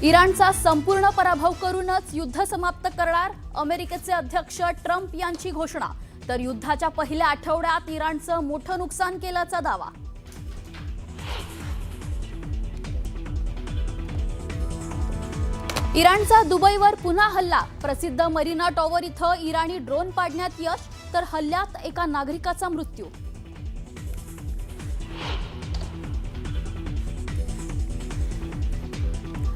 इराणचा संपूर्ण पराभव करूनच युद्ध समाप्त करणार अमेरिकेचे अध्यक्ष ट्रम्प यांची घोषणा। तर युद्धाच्या पहिल्या आठवड्यात इराणचं मोठं नुकसान केल्याचा दावा। इराणचा दुबईवर पुन्हा हल्ला। प्रसिद्ध मरीना टॉवर इथं इराणी ड्रोन पाडण्यात यश, तर हल्ल्यात एका नागरिकाचा मृत्यू।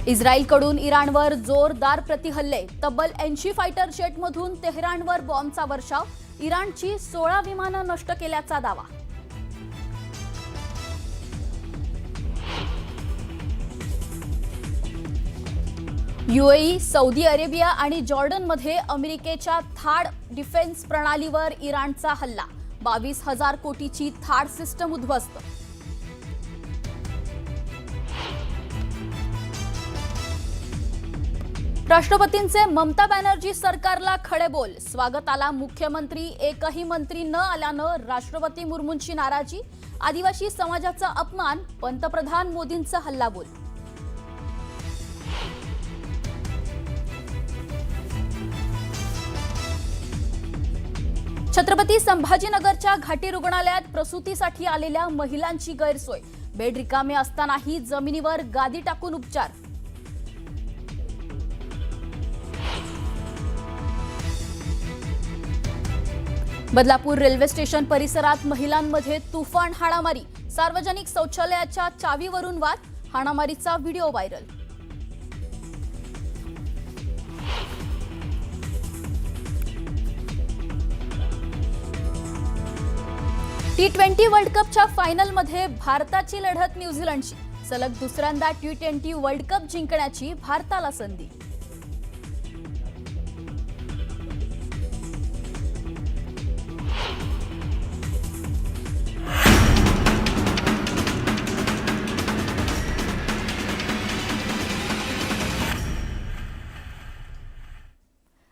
इस्रायलकडून इराणवर जोरदार प्रतिहल्ले। तब्बल 80 फायटर जेटमधून तेहरानवर बॉम्बचा वर्षाव। इराणची 16 विमानं नष्ट केल्याचा दावा। यूएई, सौदी अरेबिया आणि जॉर्डनमध्ये अमेरिकेच्या थाड डिफेन्स प्रणालीवर इराणचा हल्ला। 22,000 कोटीची थाड सिस्टम उद्ध्वस्त। राष्ट्रपतींचे ममता बॅनर्जी सरकारला खडे बोल। स्वागताला मुख्यमंत्री एकही मंत्री न आल्यानं राष्ट्रपती मुर्मूंची नाराजी। आदिवासी समाजाचा अपमान, पंतप्रधान मोदींचा हल्लाबोल। छत्रपती संभाजीनगरच्या घाटी रुग्णालयात प्रसूतीसाठी आलेल्या महिलांची गैरसोय। बेड रिकामे असतानाही जमिनीवर गादी टाकून उपचार। बदलापूर रेल्वे स्टेशन परिसरात महिलांमध्ये तुफान हाणामारी। सार्वजनिक शौचालयाच्या चावीवरून वाद। हाणामारीचा व्हिडिओ व्हायरल। T20 वर्ल्ड कपच्या फायनलमध्ये भारताची लढत न्यूझीलंडशी। सलग दुसऱ्यांदा T20 वर्ल्ड कप जिंकण्याची भारताला संधी।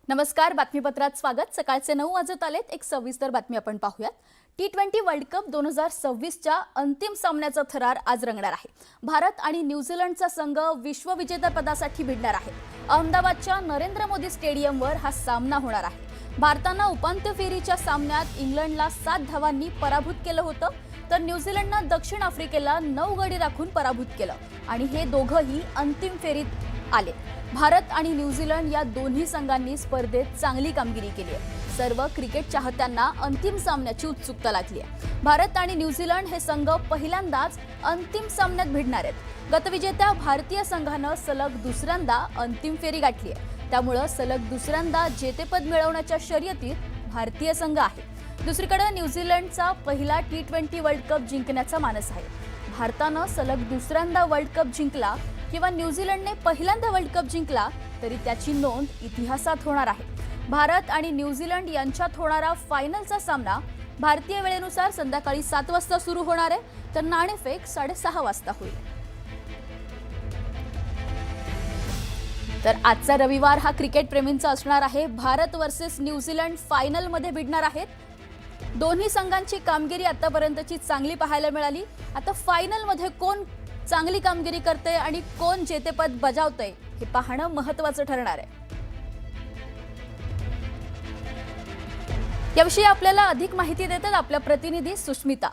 नमस्कार, बातमीपत्रात स्वागत। सकाळचे 9 वाजत आलेत। एक सविस्तर बातमी आपण पाहूयात। T20 वर्ल्ड कप 2026च्या अंतिम सामन्याचा थरार आज रंगणार आहे। भारत आणि न्यूझीलंडचा संघ विश्वविजेतेपदासाठी भिडणार आहे। अहमदाबादच्या नरेंद्र मोदी स्टेडियमवर हा सामना होणार आहे। भारतानं उपांत्य फेरीच्या सामन्यात इंग्लंडला 7 धावांनी पराभूत केलं होतं, तर न्यूझीलंडनं दक्षिण आफ्रिकेला 9 गडी राखून पराभूत केलं आणि हे दोघंही अंतिम फेरीत आले। भारत आणि न्यूझीलंड या दोन्ही संघांनी स्पर्धेत चांगली कामगिरी केली आहे। सर्व क्रिकेट चाहत्यांना अंतिम सामन्याची उत्सुकता लागली आहे। भारत आणि न्यूझीलंड हे संघ पहिल्यांदाच अंतिम सामन्यात भिडणार आहेत। गतविजेत्या भारतीय संघानं सलग दुसऱ्यांदा अंतिम फेरी गाठली आहे, त्यामुळे सलग दुसऱ्यांदा जेतेपद मिळवण्याच्या शर्यतीत भारतीय संघ आहे। दुसरीकडे न्यूझीलंडचा पहिला T20 वर्ल्ड कप जिंकण्याचा मानस आहे। भारतानं सलग दुसऱ्यांदा वर्ल्ड कप जिंकला किंवा न्यूझीलंडने पहिल्यांदा वर्ल्ड कप जिंकला तरी त्याची नोंद इतिहासात होणार आहे। भारत आणि न्यूझीलंड यांच्यात होणारा फायनलचा सामना भारतीय वेळेनुसार संध्याकाळी 7 वाजता सुरू होणार आहे, तर नाणेफेक 6:30 वाजता होईल। तर आजचा रविवार हा क्रिकेट प्रेमींचा असणार आहे। भारत वर्सेस न्यूझीलंड फायनलमध्ये भिडणार आहेत। दोन्ही संघांची कामगिरी आतापर्यंतची चांगली पाहायला मिळाली। आता फायनलमध्ये कोण चांगली कामगिरी करते आणि कोण जेतेपद बजावतंय हे पाहणं महत्त्वाचं ठरणार आहे। याविषयी आपल्याला अधिक माहिती देतात आपल्या प्रतिनिधी सुष्मिता।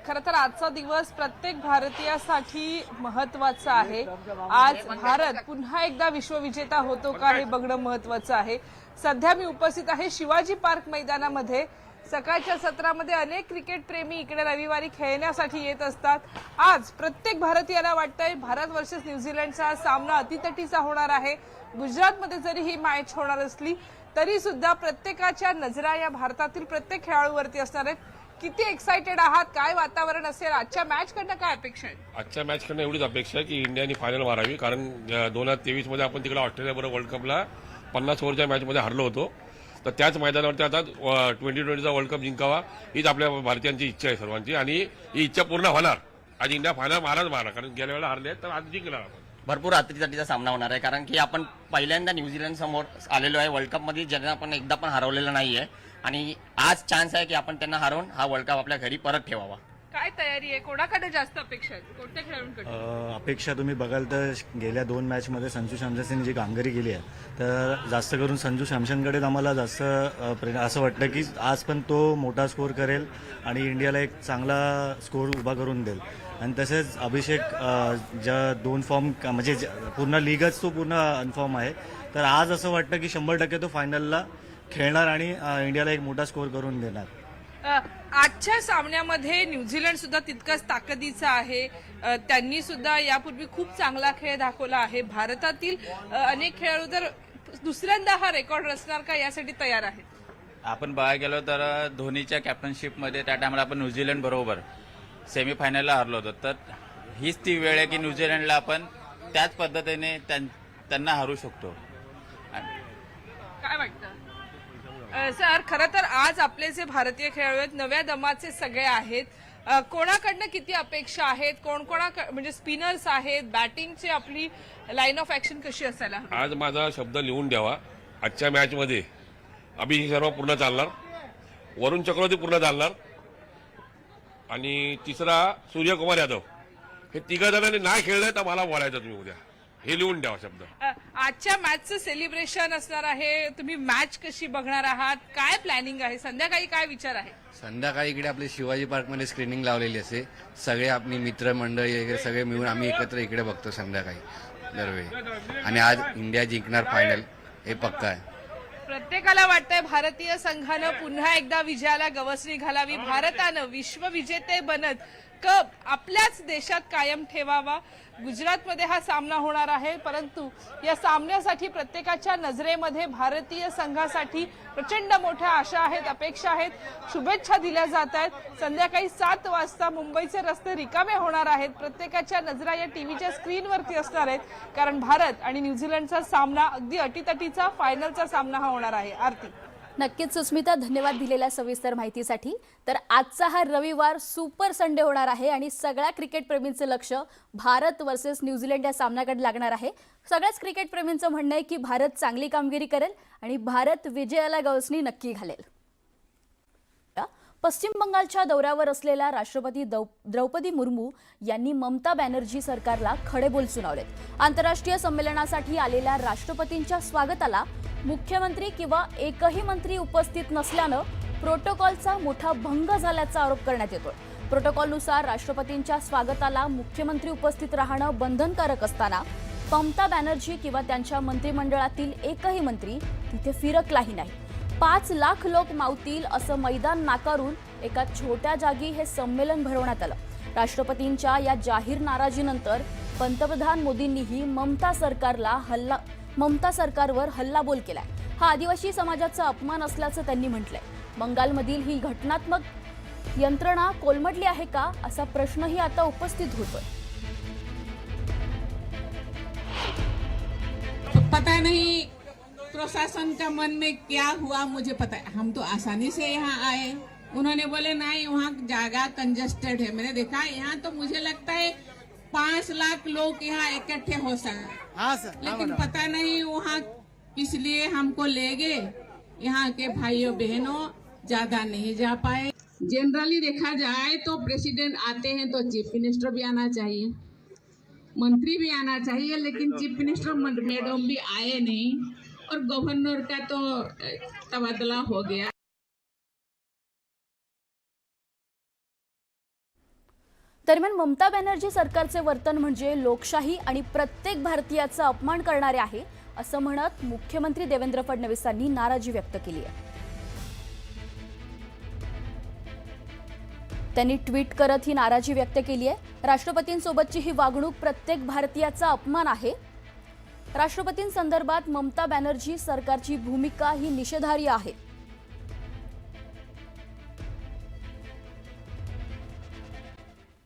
खरं तर आजचा दिवस प्रत्येक भारतीयासाठी महत्त्वाचा आहे। आज भारत पुन्हा एकदा विश्वविजेता होतो का हे बघणं महत्त्वाचं आहे। सध्या मी उपस्थित आहे शिवाजी पार्क मैदानामध्ये। सकाळच्या सत्रामध्ये अनेक क्रिकेट प्रेमी इकडे रविवारी खेळण्यासाठी येत असतात। आज प्रत्येक भारतीयाला वाटतंय भारत वर्सेस न्यूझीलंडचा सामना अतितटीचा होणार आहे। गुजरातमध्ये जरी ही मॅच होणार असली तरी सुद्धा प्रत्येकाच्या नजरा या भारतातील प्रत्येक खेळाडूवरती असणार आहेत। किती एक्साइटेड आहात, काय वातावरण असेल, आजच्या मॅच कडनं काय अपेक्षा आहे? आजच्या मॅच कडनं एवढीच अपेक्षा आहे की इंडियाने फायनल मारावी, कारण 2023 मध्ये आपण तिकडे ऑस्ट्रेलियाबरोबर वर्ल्ड कपला 50 ओव्हरच्या मॅचमध्ये हरलो होतो। तर त्याच मैदानावरती आता 2020चा वर्ल्ड कप जिंकावा हीच आपल्या भारतीयांची इच्छा आहे सर्वांची, आणि ही इच्छा पूर्ण होणार। आज इंडिया फायनल मारा, कारण गेल्या वेळेला हरले तर आज जिंकणार आपण। भरपूर अतितटीचा सामना होणार आहे, कारण की आपण पहिल्यांदा न्यूझीलंड समोर आलेलो आहे वर्ल्ड कपमध्ये, ज्यांना आपण एकदा पण हरवलेलं नाहीये, आणि आज चान्स आहे की आपण त्यांना हरवून हा वर्ल्ड कप आपल्या घरी परत ठेवावा। काय तयारी आहे, कोणाकडे जास्त अपेक्षा आहेत, कोणत्या खेळाडूंकडे? अपेक्षा तुम्ही बघाल तर गेल्या 2 मॅचमध्ये संजू सॅमसनने जी कामगिरी केली आहे तर जास्त करून संजू सॅमसनकडेच आम्हाला जास्त असं वाटतं की आज पण तो मोठा स्कोर करेल आणि इंडियाला एक चांगला स्कोर उभा करून देईल. आणि तसेच अभिषेक ज्या 2 फॉर्म म्हणजे पूर्ण लीगच तो पूर्ण अनफॉर्म आहे, तर आज असं वाटतं की 100% तो फायनलला खेळणार आणि इंडियाला एक मोठा स्कोर करून देणार. आजच्या सामन्यामध्ये न्यूझीलंड सुद्धा तितकंच ताकदीचं आहे. त्यांनी सुद्धा यापूर्वी खूप चांगला खेळ दाखवला आहे. भारतातील अनेक खेळाडू तर दुसऱ्यांदा हा रेकॉर्ड रचणार का यासाठी तयार आहेत. आपण बघायला गेलो तर धोनीच्या कॅप्टनशिपमध्ये त्या टायमाला आपण न्यूझीलंड बरोबर सेमीफायनलला हरलो होतो. तर हीच ती वेळ आहे की न्यूझीलंडला आपण त्याच पद्धतीने त्यांना हरू शकतो. काय वाटतं सर? खरं तर आज आपले जे भारतीय खेळाडू आहेत नव्या दमाचे सगळे आहेत. कोणाकडनं किती अपेक्षा आहेत, म्हणजे स्पिनर्स आहेत, बॅटिंगची आपली लाईन ऑफ ऍक्शन कशी असायला हवी? आज माझा शब्द लिहून द्यावा. आजच्या मॅचमध्ये अभिषेक शर्मा पूर्ण चालणार, वरुण चक्रवर्ती पूर्ण चालणार आणि तिसरा सूर्यकुमार यादव. हे तिघा जणांनी नाही खेळलंय तर मला बोलायचं तुम्ही उद्या. हे लिहून द्यावा शब्द. आजच्या मॅचचं सेलिब्रेशन असणार आहे. तुम्ही मॅच कशी बघणार आहात, काय प्लॅनिंग आहे, संध्याकाळी काय विचार आहे? संध्याकाळी इकडे आपले शिवाजी पार्कमध्ये स्क्रीनिंग लावलेली असते. सगळे आपली मित्रमंडळी वगैरे सगळे मिळून आम्ही एकत्र इकडे बघतो संध्याकाळी दरवेळी. आणि आज इंडिया जिंकणार फायनल हे पक्का आहे. प्रत्येकाला वाटतंय भारतीय संघानं पुन्हा एकदा विजयाला गवसणी घालावी, भारतानं विश्वविजेते बनत कप आपल्याच देशात कायम ठेवावा. गुजरातमध्ये हा सामना होणार आहे, परंतु या सामन्यासाठी प्रत्येकाच्या नजरेमध्ये भारतीय संघासाठी प्रचंड मोठ्या आशा आहेत, अपेक्षा आहेत, शुभेच्छा दिल्या जात आहेत. संध्याकाळी 7 वाजता मुंबईचे रस्ते रिकामे होणार आहेत. प्रत्येकाच्या नजरा या टीव्हीच्या स्क्रीनवरती असणार आहेत, कारण भारत आणि न्यूझीलंडचा सामना अगदी अटीतटीचा फायनलचा सामना हा होणार आहे. आरती. नक्कीच सुस्मिता, धन्यवाद दिलेल्या सविस्तर माहितीसाठी. तर आजचा हा रविवार सुपर संडे होणार आहे आणि सगळ्या क्रिकेटप्रेमींचं लक्ष भारत वर्सेस न्यूझीलंड या सामन्याकडे लागणार आहे. सगळ्याच क्रिकेटप्रेमींचं म्हणणं आहे की भारत चांगली कामगिरी करेल आणि भारत विजयाला गवसणी नक्की घालेल. पश्चिम बंगालच्या दौऱ्यावर असलेल्या राष्ट्रपती द्रौपदी मुर्मू यांनी ममता बॅनर्जी सरकारला खडेबोल सुनावलेत. आंतरराष्ट्रीय संमेलनासाठी आलेल्या राष्ट्रपतींच्या स्वागताला मुख्यमंत्री किंवा एकही मंत्री उपस्थित नसल्यानं प्रोटोकॉलचा मोठा भंग झाल्याचा आरोप करण्यात येतोय. प्रोटोकॉलनुसार राष्ट्रपतींच्या स्वागताला मुख्यमंत्री उपस्थित राहणं बंधनकारक असताना ममता बॅनर्जी किंवा त्यांच्या मंत्रिमंडळातील एकही मंत्री तिथे फिरकलाही नाही. 5 लाख लोक मावतील असं मैदान नाकारून एका छोट्या जागी हे संमेलन भरवण्यात आलं. राष्ट्रपतींच्या या जाहीर नाराजीनंतर पंतप्रधान मोदींनीही ममता सरकारवर हल्लाबोल केलाय. हा आदिवासी समाजाचा अपमान असल्याचं त्यांनी म्हटलंय. बंगालमधील ही घटनात्मक यंत्रणा कोलमडली आहे का असा प्रश्नही आता उपस्थित होतोय. पता नहीं प्रशासन का मन में क्या हुआ, मुझे पता है. हम तो आसानी से यहाँ आए, उन्होंने बोले नहीं वहाँ जगह कंजस्टेड है. मैंने देखा यहाँ तो मुझे लगता है 5 लाख लोग यहाँ इकट्ठे हो सकते. हाँ सर. लेकिन पता नहीं वहाँ इसलिए हमको ले गए. यहाँ के भाइयों बहनों ज्यादा नहीं जा पाए. जनरली देखा जाए तो प्रेसिडेंट आते हैं तो चीफ मिनिस्टर भी आना चाहिए, मंत्री भी आना चाहिए, लेकिन चीफ मिनिस्टर मैडम भी आए नहीं और गवर्नर का तो तबादला हो गया. दरम्यान ममता बॅनर्जी सरकारचे वर्तन म्हणजे लोकशाही आणि प्रत्येक भारतीयाचा अपमान करणारे आहे असं म्हणत मुख्यमंत्री देवेंद्र फडणवीसांनी नाराजी व्यक्त केली आहे. त्यांनी ट्विट करत ही नाराजी व्यक्त केली आहे. राष्ट्रपतींसोबतची ही वागणूक प्रत्येक भारतीयाचा अपमान आहे. राष्ट्रपतींसंदर्भात ममता बॅनर्जी सरकारची भूमिका ही निषेधार्ह आहे.